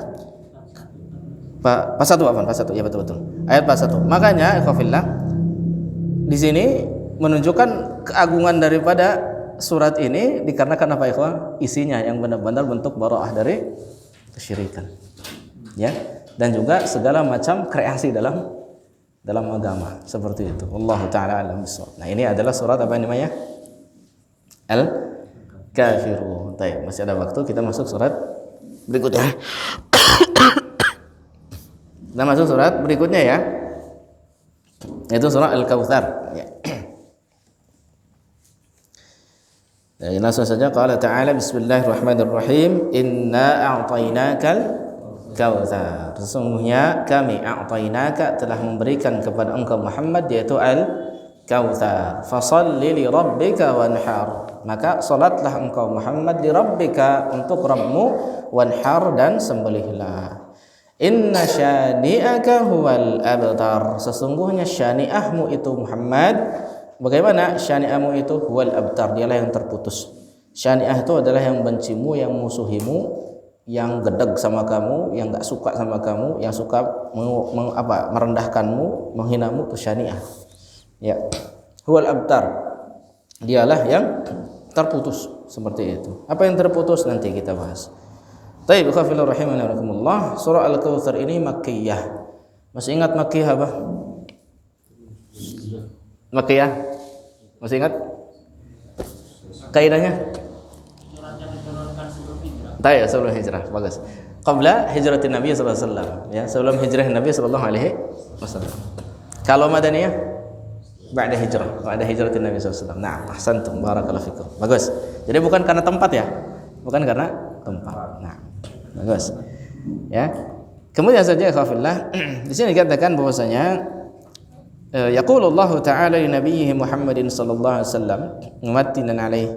Speaker 1: pasal 1 ya, betul. Ayat pasal 1. Makanya ikhwafillah di sini menunjukkan keagungan daripada surat ini dikarenakan apa ikhwah? Isinya yang benar-benar bentuk bara'ah dari kesyirikan. Ya, dan juga segala macam kreasi dalam agama seperti itu. Wallahu taala alam bissawab. Nah, ini adalah surat apa namanya? Al-Kafirun. Baik, masih ada waktu, kita masuk surat berikutnya. Kita masuk surat berikutnya ya. Yaitu surah Al-Kautsar. Ya. Jadi langsung saja qala ta'ala bismillahirrahmanirrahim inna a'tainakal kautsar. Sesungguhnya kami a'tainaka telah memberikan kepada engkau Muhammad yaitu al-kautsar. Fashalli li rabbika wanhar. Maka salatlah engkau Muhammad li rabbika untuk Rabbmu, wanhar dan sembelihlah. Inna syani'aka huwal abtar. Sesungguhnya syani'ahmu itu Muhammad. Bagaimana syani'ahmu itu? Huwal abtar, dialah yang terputus. Syani'ah itu adalah yang bencimu, yang musuhimu, yang gedeg sama kamu, yang enggak suka sama kamu, yang suka merendahkanmu, menghinamu, itu syani'ah. Ya. Huwal abtar. Dialah yang terputus, seperti itu. Apa yang terputus nanti kita bahas. Baik, khafilur rahimakumullah. Surah Al-Kautsar ini Makkiyah. Masih ingat Makkiyah apa? Makkiyah? Masih ingat? Kaidahnya? Baik, sebelum hijrah. Bagus. Qabla hijratin Nabi sallallahu alaihi wasallam, ya, sebelum hijrah Nabi sallallahu alaihi wasallam. Kalau Madaniyah? Ba'da hijratin Nabi sallallahu alaihi wasallam. Nah, ahsantum, barakallahu fikum. Bagus. Jadi bukan karena tempat ya. Bukan karena tempat. Nah, bagus. Ya. Kemudian saja khafillah, di sini dikatakan bahwasanya yaqulullah ta'ala li nabiyhi Muhammadin sallallahu alaihi wasallam mumattinan alaihi.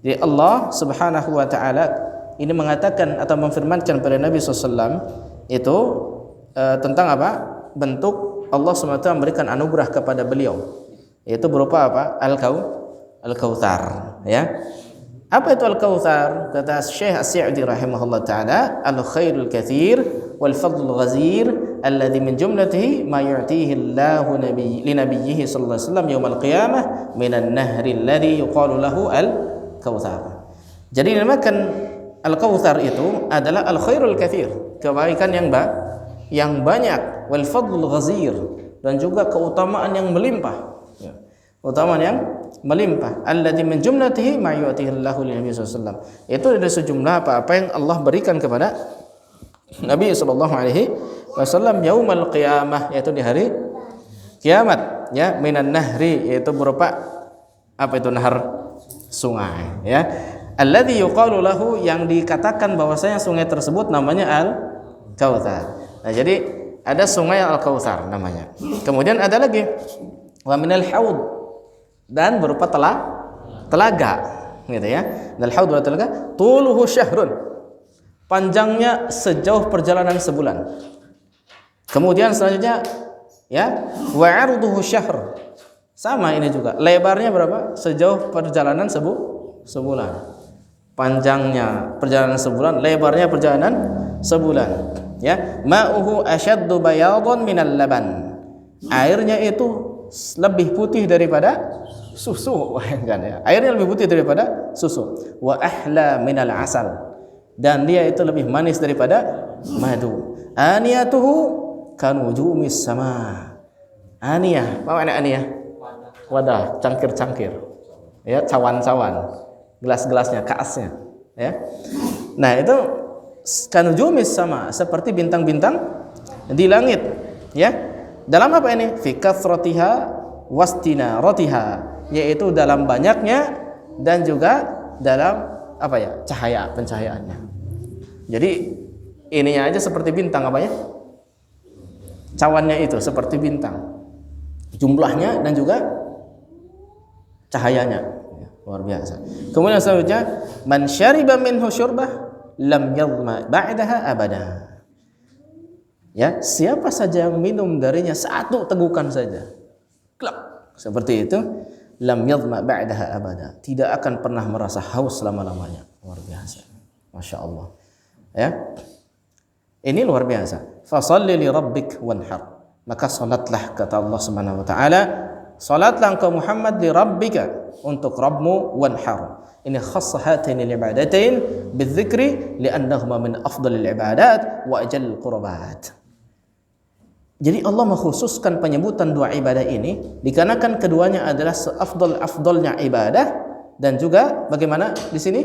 Speaker 1: Jadi Allah Subhanahu wa taala ini mengatakan atau memfirmankan pada Nabi sallallahu alaihi wasallam itu tentang apa? Bentuk Allah SWT memberikan anugerah kepada beliau, yaitu berupa apa? Al-Kautsar, ya. Apa itu Al-Kautsar? Kata Syekh As-Sa'di rahimahullah taala, al-khairul katsir wal fadlul ghazir alladhi min jumlatihi ma yu'tihi Allahu li nabiyhi sallallahu alaihi wasallam yaumil qiyamah minan nahri alladhi yuqalu lahu al-Kautsar. Jadi dinamakan Al-Kautsar itu adalah al-khairul katsir, kebaikan yang banyak, wal fadlul ghazir, dan juga keutamaan yang melimpah. Ya. Keutamaan yang melimpah. Alladzi min jumlatihi ma yu'tihi Allahu lin Nabi sallallahu alaihi wasallam. Itu ada sejumlah apa yang Allah berikan kepada Nabi sallallahu alaihi wasallam yaumul qiyamah, yaitu di hari kiamat, ya, minan nahri, yaitu berupa apa itu? Nahar, sungai, ya. Alladzi yuqalu lahu, yang dikatakan bahwasanya sungai tersebut namanya Al-Kautsar. Nah, jadi ada sungai Al-Kautsar namanya. Kemudian ada lagi wa minal haud, dan berupa telaga, gitu ya. Dal haud wa telaga tuluhu syahrun, panjangnya sejauh perjalanan sebulan. Kemudian selanjutnya ya, wa arduhu syahr, sama ini juga, lebarnya berapa? Sejauh perjalanan sebulan. Panjangnya perjalanan sebulan, lebarnya perjalanan sebulan. Ya, ma'uhu asyaddu bayadun minal laban. Airnya itu lebih putih daripada susu, kan ya. Airnya lebih putih daripada susu. Wa ahla minal asal, dan dia itu lebih manis daripada madu. Aniyatuhu kanujumis sama. Aniyah, apa makna aniyah? Wadah, cangkir-cangkir. Ya, cawan-cawan. Gelas-gelasnya, kaasnya, ya. Nah, itu kanujumis sama, seperti bintang-bintang di langit, ya. Dalam apa ini? Fi kathratiha wastinaratiha, yaitu dalam banyaknya dan juga dalam apa ya? Cahaya, pencahayaannya. Jadi ininya aja seperti bintang, apa ya? Cawannya itu seperti bintang. Jumlahnya dan juga cahayanya. Luar biasa. Kemudian selanjutnya, man syariba minhu syurbah lam yadhma ba'daha abada. Ya, siapa saja yang minum darinya satu tegukan saja, klak, seperti itu, lam yadhma ba'daha abada, tidak akan pernah merasa haus selama-lamanya. Luar biasa. Masya Allah. Ya. Ini luar biasa. Fasalli li rabbik wanhar. Maka salatlah, kata Allah Subhanahu wa taala, salatlah engkau Muhammad li rabbika, untuk Rabbmu, wanhar. Ini khassa hatain al-ibadatain bidzikri li'annahuma min afdalil ibadat wa ajallil qurbat. Jadi Allah mengkhususkan penyebutan dua ibadah ini dikarenakan keduanya adalah seafdal-afdalnya ibadah, dan juga bagaimana di sini,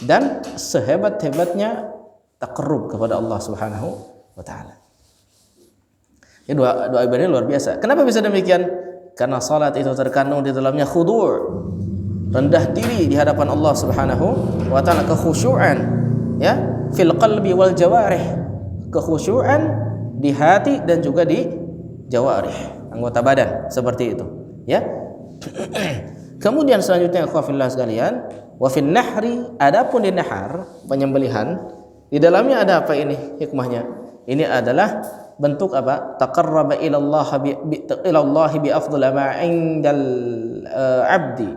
Speaker 1: dan sehebat-hebatnya taqarrub kepada Allah Subhanahu wa taala. Ini dua ibadah ini luar biasa. Kenapa bisa demikian? Karena salat itu terkandung di dalamnya khudu', rendah diri di hadapan Allah Subhanahu wa taala, kekhusyu'an, ya, fil qalbi wal jawarih, kekhusyu'an di hati dan juga di jawarih, anggota badan, seperti itu, ya. Kemudian selanjutnya ikhwafillah sekalian, wa fin nahri, adapun di nahar, penyembelihan, di dalamnya ada apa ini hikmahnya? Ini adalah bentuk apa? Taqarraba ila Allah bi afdal ma indal abdi,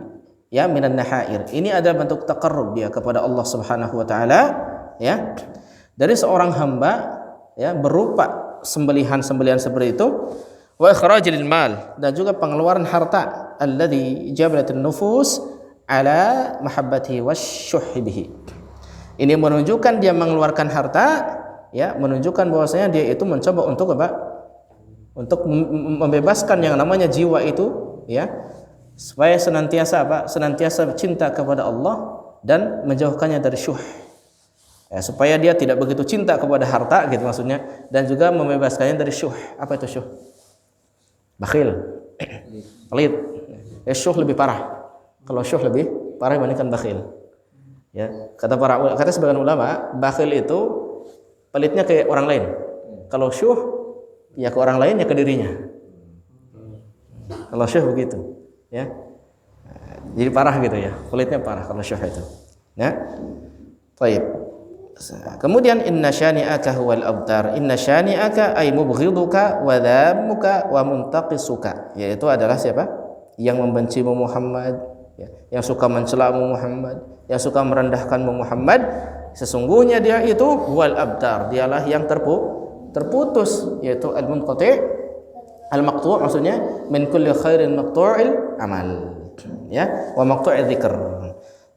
Speaker 1: ya, minan nahair. Ini ada bentuk taqarrub dia kepada Allah Subhanahu wa taala, ya, dari seorang hamba, ya, berupa sembelihan-sembelihan seperti itu, wa ikhrajil mal, dan juga pengeluaran harta, alladzi jabalatun nufus ala mahabbatihi wasyuhhi bihi. Ini menunjukkan dia mengeluarkan harta, ya, menunjukkan bahwasanya dia itu mencoba untuk apa? Untuk membebaskan yang namanya jiwa itu, ya, supaya senantiasa apa? Senantiasa cinta kepada Allah dan menjauhkannya dari syuh. Ya, supaya dia tidak begitu cinta kepada harta, gitu maksudnya, dan juga membebaskannya dari syuh. Apa itu syuh? Bakhil, pelit. Ya, syuh lebih parah. Kalau syuh lebih parah dibandingkan bakhil. Ya, kata sebagian ulama, bakhil itu pelitnya ke orang lain. Kalau syuh, ya ke orang lain, ya ke dirinya. Kalau syuh begitu, ya. Jadi parah gitu ya, pelitnya parah kalau syuh itu. Ya, baik. Kemudian inna syani'aka huwal abtar. Inna syani'aka ay mubghiduka wa dhammuka wa muntaqisuka, yaitu adalah siapa? Yang membencimu Muhammad, ya, yang suka mencelamu Muhammad, yang suka merendahkanmu Muhammad. Sesungguhnya dia itu huwal abtar, dialah yang terputus, yaitu al-munqati', al-maqtu', maksudnya min kulli khairin maqtu'il amal, ya, wa maqtu'i dzikr,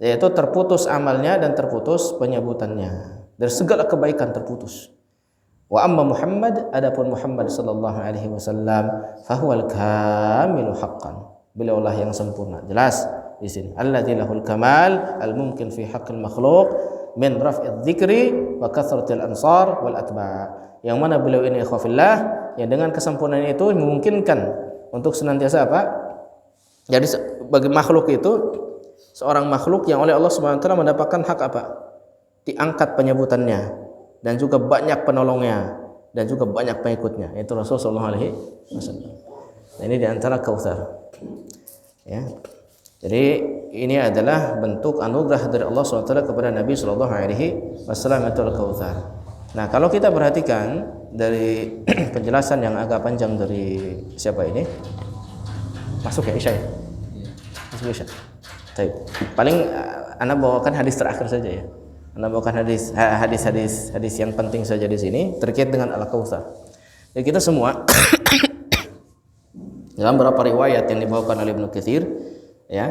Speaker 1: yaitu terputus amalnya dan terputus penyebutannya, dari segala kebaikan terputus. Wa amma Muhammad, adapun Muhammad sallallahu alaihi wasallam, fahuwal kamilu haqqan, beliaulah yang sempurna. Jelas di sini, alladzi lahul kamal al mumkin fi haqqil makhluq min raf'idz dzikri wa kathratil ansar wal atba'. Yang mana beliau ini ikhwafillah, yang dengan kesempurnaan itu memungkinkan untuk senantiasa apa? Jadi bagi makhluk itu, seorang makhluk yang oleh Allah Subhanahu wa taala mendapatkan hak apa? Diangkat penyebutannya, dan juga banyak penolongnya, dan juga banyak pengikutnya, yaitu Rasulullah sallallahu alaihi wasallam. Nah, ini di antara kautsar. Ya. Jadi ini adalah bentuk anugerah dari Allah Subhanahu wa taala kepada Nabi sallallahu alaihi wasallam, itu al-kautsar. Nah, kalau kita perhatikan dari penjelasan yang agak panjang dari siapa ini? Masuk ya Isya ya? Masuk Isya. Baik. Paling Anda bawakan hadis terakhir saja ya. Anda bawakan hadis yang penting saja di sini terkait dengan al-kautsar. Jadi kita semua dalam beberapa riwayat yang dibawakan oleh Ibnu Katsir, ya,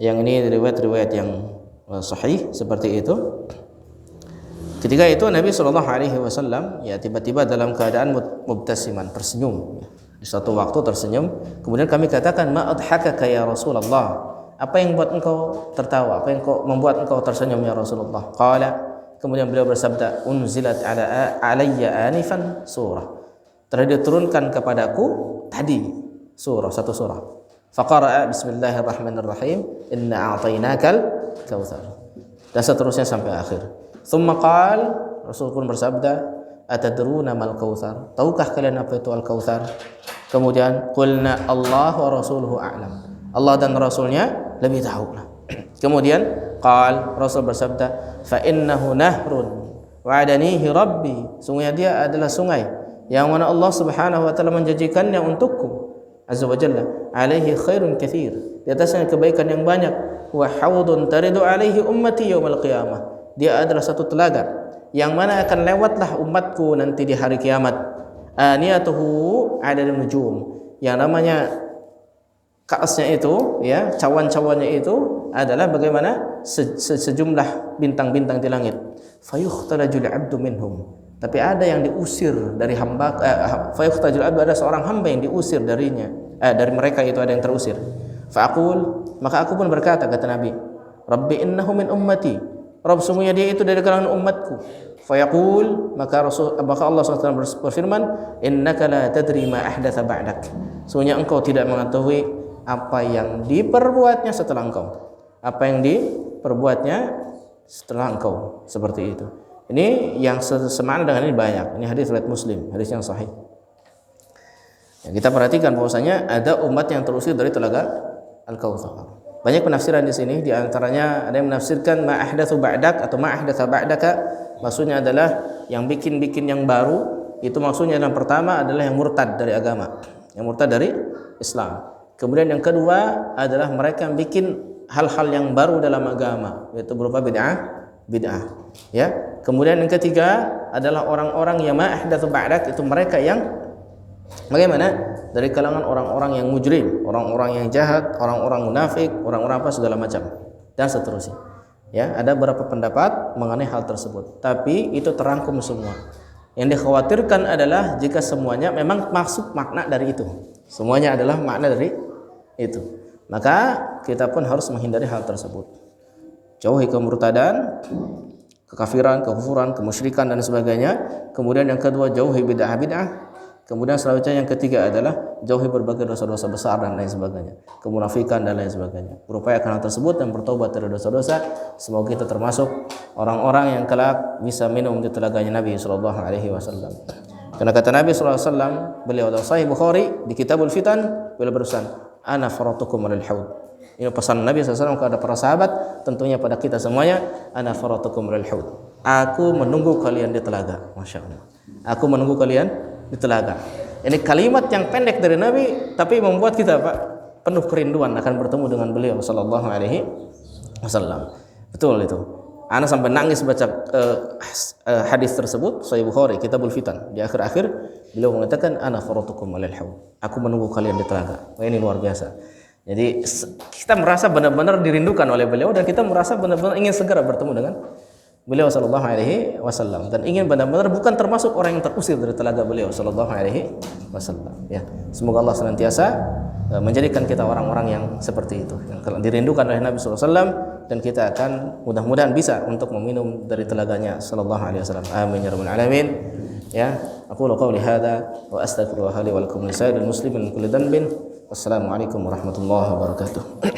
Speaker 1: yang ini riwayat-riwayat yang sahih seperti itu. Ketika itu Nabi sallallahu alaihi wasallam, ya, tiba-tiba dalam keadaan mubtasiman, tersenyum. Di suatu waktu tersenyum, kemudian kami katakan, ma adhakaka ya Rasulullah, apa yang membuat engkau tertawa, apa yang membuat engkau tersenyum ya Rasulullah? Qala, kemudian beliau bersabda, unzilat alayya anifan surah, telah diturunkan kepadaku tadi surah, satu surah. Faqara'a bismillahirrahmanirrahim, inna a'tainakal kautsar, dan seterusnya sampai akhir. Tsumma qala, Rasul pun bersabda, atadruna mal kautsar, tahukah kalian apa itu al-kautsar? Kemudian qulna Allah wa rasuluhu a'lam, Allah dan Rasulnya lebih tahu. Kemudian Rasul bersabda, fa innahu nahrun wa'adanihi rabbi, sungguhnya dia adalah sungai yang mana Allah Subhanahu wa taala menjanjikannya untukku azza wa jalla, alaihi khairun katsir, di atasnya kebaikan yang banyak, wa haudun taridu alaihi ummati yaumal qiyamah, dia adalah satu telaga yang mana akan lewatlah umatku nanti di hari kiamat. Aniyatuhu adadun nujum, yang namanya kaasnya itu, ya, cawan-cawannya itu adalah bagaimana sejumlah bintang-bintang di langit. Fayukhtalajul 'abdu minhum, tapi ada yang diusir dari hamba. Fayukhtalajul 'abdu, ada seorang hamba yang diusir darinya, dari mereka itu ada yang terusir. Fa'aqul, maka aku pun berkata, kata Nabi, Rabbi innahu min ummati, Rabb sungguhnya dia itu dari kalangan umatku. Fayaqul, maka Allah SWT berfirman, innaka la tadri ma ahdatha ba'dak, sungguhnya engkau tidak mengetahui apa yang diperbuatnya setelah engkau, apa yang diperbuatnya setelah engkau, seperti itu. Ini yang semakna dengan ini banyak. Ini hadis riwayat Muslim, hadis yang sahih. Ya, kita perhatikan bahwasanya ada umat yang terusir dari telaga Al-Kautsar. Banyak penafsiran di sini, di antaranya ada yang menafsirkan ma ahdatsu ba'dak atau ma ahdatsa ba'daka, maksudnya adalah yang bikin-bikin yang baru. Itu maksudnya yang pertama adalah yang murtad dari agama, yang murtad dari Islam. Kemudian yang kedua adalah mereka yang bikin hal-hal yang baru dalam agama, yaitu berupa bid'ah. Ya. Kemudian yang ketiga adalah orang-orang yang ma ahdatsu ba'dak, itu mereka yang bagaimana? Dari kalangan orang-orang yang mujrim, orang-orang yang jahat, orang-orang munafik, orang-orang apa segala macam, dan seterusnya. Ya, ada beberapa pendapat mengenai hal tersebut, tapi itu terangkum semua. Yang dikhawatirkan adalah jika semuanya memang masuk makna dari itu, semuanya adalah makna dari itu, maka kita pun harus menghindari hal tersebut. Jauhi kemurtadan, kekafiran, kekufuran, kemusyrikan dan sebagainya. Kemudian yang kedua, jauhi bid'ah. Kemudian selanjutnya yang ketiga adalah jauhi berbagai dosa-dosa besar dan lain sebagainya, kemunafikan dan lain sebagainya. Berupayakan hal tersebut dan bertobat dari dosa-dosa. Semoga kita termasuk orang-orang yang kelak bisa minum di telaganya Nabi sallallahu alaihi wasallam. Karena kata Nabi sallallahu alaihi wasallam, beliau dalam Sahih Bukhari di Kitabul Fitan, beliau berpesan, ana faratukum alal haud. Ini pesan Nabi SAW kepada para sahabat, tentunya pada kita semuanya, ana faratukum alal haud. Aku menunggu kalian di telaga. Masya Allah. Aku menunggu kalian di telaga. Ini kalimat yang pendek dari Nabi, tapi membuat kita penuh kerinduan akan bertemu dengan beliau sallallahu alaihi wasallam. Betul itu. Ana sampai nangis baca hadis tersebut, Sahih Bukhari, Kitabul Fitan. Di akhir-akhir beliau mengatakan ana faratukum alal haud. Aku menunggu kalian di telaga. Wah, ini luar biasa. Jadi kita merasa benar-benar dirindukan oleh beliau dan kita merasa benar-benar ingin segera bertemu dengan beliau sallallahu alaihi wasallam, dan ingin benar-benar bukan termasuk orang yang terusir dari telaga beliau sallallahu alaihi wasallam. Ya, semoga Allah senantiasa menjadikan kita orang-orang yang seperti itu, yang dirindukan oleh Nabi sallallahu alaihi wasallam, dan kita akan mudah-mudahan bisa untuk meminum dari telaganya sallallahu alaihi wasallam. Amin ya rabbal alamin. Ya, aku qauli hadza wa astaghfirullah li wa lakum lisa'iril muslimin min kulli dhanbin. Wassalamualaikum warahmatullahi wabarakatuh.